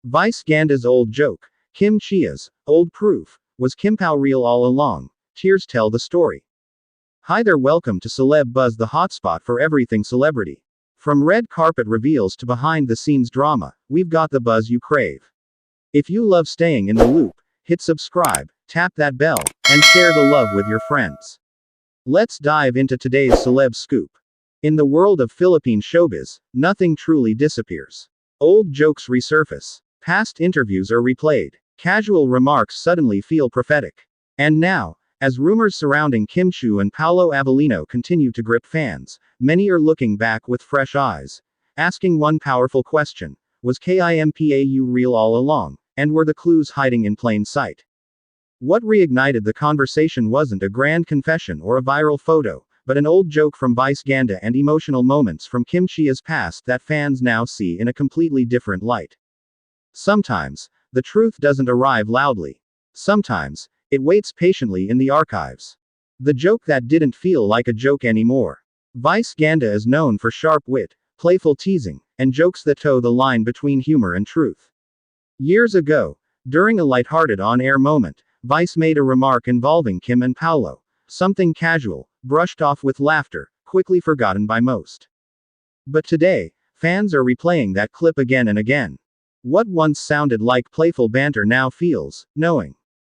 Vice Ganda's old joke. Kim Chia's old proof. Was KIMPAU real all along? Tears tell the story. Hi there, welcome to Celeb Buzz, the hotspot for everything celebrity. From red carpet reveals to behind the scenes drama, we've got the buzz you crave. If you love staying in the loop, hit subscribe, tap that bell, and share the love with your friends. Let's dive into today's celeb scoop. In the world of Philippine showbiz, nothing truly disappears. Old jokes resurface. Past interviews are replayed. Casual remarks suddenly feel prophetic. And now, as rumors surrounding Chiu and Paulo Avelino continue to grip fans, many are looking back with fresh eyes, asking one powerful question: was KIMPAU real all along, and were the clues hiding in plain sight? What reignited the conversation wasn't a grand confession or a viral photo, but an old joke from Vice Ganda and emotional moments from Kim Chia's past that fans now see in a completely different light. Sometimes, the truth doesn't arrive loudly. Sometimes, it waits patiently in the archives. The joke that didn't feel like a joke anymore. Vice Ganda is known for sharp wit, playful teasing, and jokes that toe the line between humor and truth. Years ago, during a lighthearted on-air moment, Vice made a remark involving Kim and Paulo. Something casual, brushed off with laughter, quickly forgotten by most. But today, fans are replaying that clip again and again. What once sounded like playful banter now feels knowing.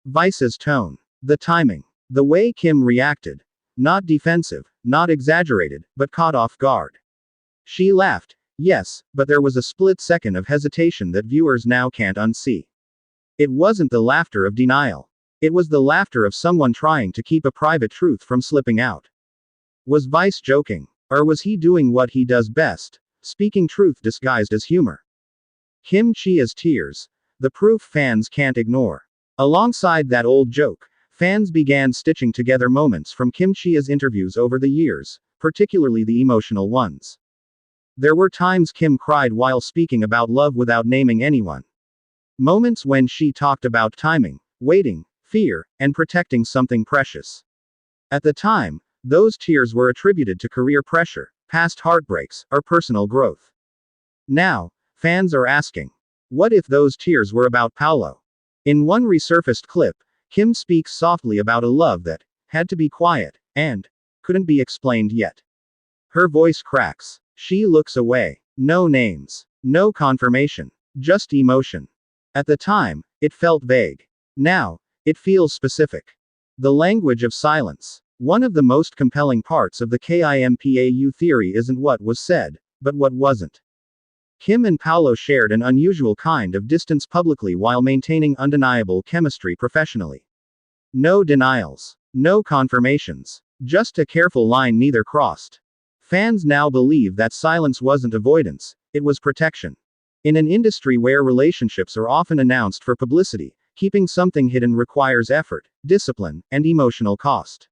Vice's tone, the timing, the way Kim reacted. Not defensive, not exaggerated, but caught off guard. She laughed, yes, but there was a split second of hesitation that viewers now can't unsee. It wasn't the laughter of denial. It was the laughter of someone trying to keep a private truth from slipping out. Was Vice joking? Or was he doing what he does best, speaking truth disguised as humor? Kim Chia's tears. The proof fans can't ignore. Alongside that old joke, fans began stitching together moments from Kim Chia's interviews over the years, particularly the emotional ones. There were times Kim cried while speaking about love without naming anyone. Moments when she talked about timing, waiting, fear, and protecting something precious. At the time, those tears were attributed to career pressure, past heartbreaks, or personal growth. Now, fans are asking, what if those tears were about Paulo? In one resurfaced clip, Kim speaks softly about a love that had to be quiet and couldn't be explained yet. Her voice cracks. She looks away. No names. No confirmation. Just emotion. At the time, it felt vague. Now, it feels specific. The language of silence. One of the most compelling parts of the KIMPAU theory isn't what was said, but what wasn't. Kim and Paulo shared an unusual kind of distance publicly while maintaining undeniable chemistry professionally. No denials. No confirmations. Just a careful line neither crossed. Fans now believe that silence wasn't avoidance, it was protection. In an industry where relationships are often announced for publicity, keeping something hidden requires effort, discipline, and emotional cost.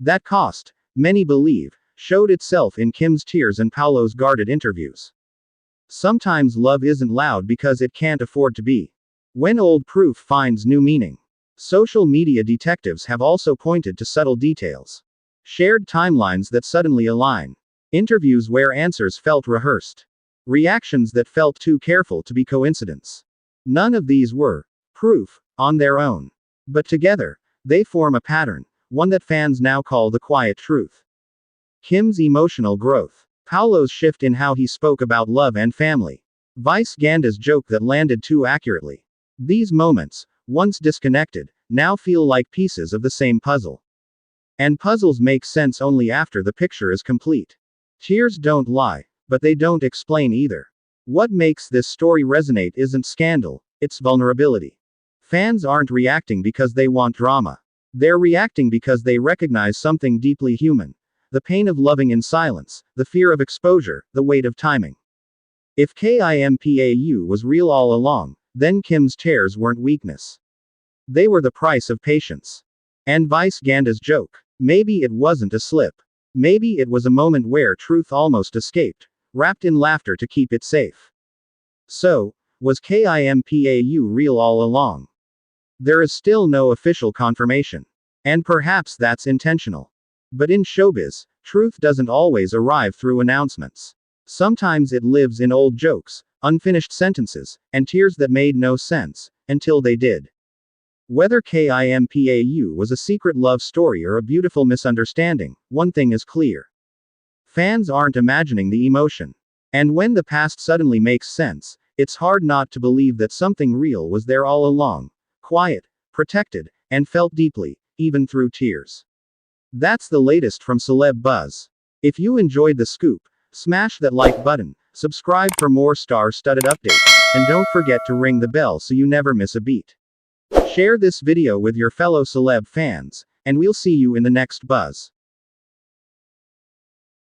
That cost, many believe, showed itself in Kim's tears and Paulo's guarded interviews. Sometimes love isn't loud because it can't afford to be. When old proof finds new meaning. Social media detectives have also pointed to subtle details. Shared timelines that suddenly align. Interviews where answers felt rehearsed. Reactions that felt too careful to be coincidence. None of these were proof on their own. But together, they form a pattern, one that fans now call the quiet truth. Kim's emotional growth. Paulo's shift in how he spoke about love and family. Vice Ganda's joke that landed too accurately. These moments, once disconnected, now feel like pieces of the same puzzle. And puzzles make sense only after the picture is complete. Tears don't lie, but they don't explain either. What makes this story resonate isn't scandal, it's vulnerability. Fans aren't reacting because they want drama. They're reacting because they recognize something deeply human. The pain of loving in silence, the fear of exposure, the weight of timing. If KIMPAU was real all along, then Kim's tears weren't weakness. They were the price of patience. And Vice Ganda's joke. Maybe it wasn't a slip. Maybe it was a moment where truth almost escaped, wrapped in laughter to keep it safe. So, was KIMPAU real all along? There is still no official confirmation. And perhaps that's intentional. But in showbiz, truth doesn't always arrive through announcements. Sometimes it lives in old jokes, unfinished sentences, and tears that made no sense, until they did. Whether KIMPAU was a secret love story or a beautiful misunderstanding, one thing is clear. Fans aren't imagining the emotion. And when the past suddenly makes sense, it's hard not to believe that something real was there all along, quiet, protected, and felt deeply, even through tears. That's the latest from Celeb Buzz. If you enjoyed the scoop, smash that like button, subscribe for more star-studded updates, and don't forget to ring the bell so you never miss a beat. Share this video with your fellow celeb fans, and we'll see you in the next buzz.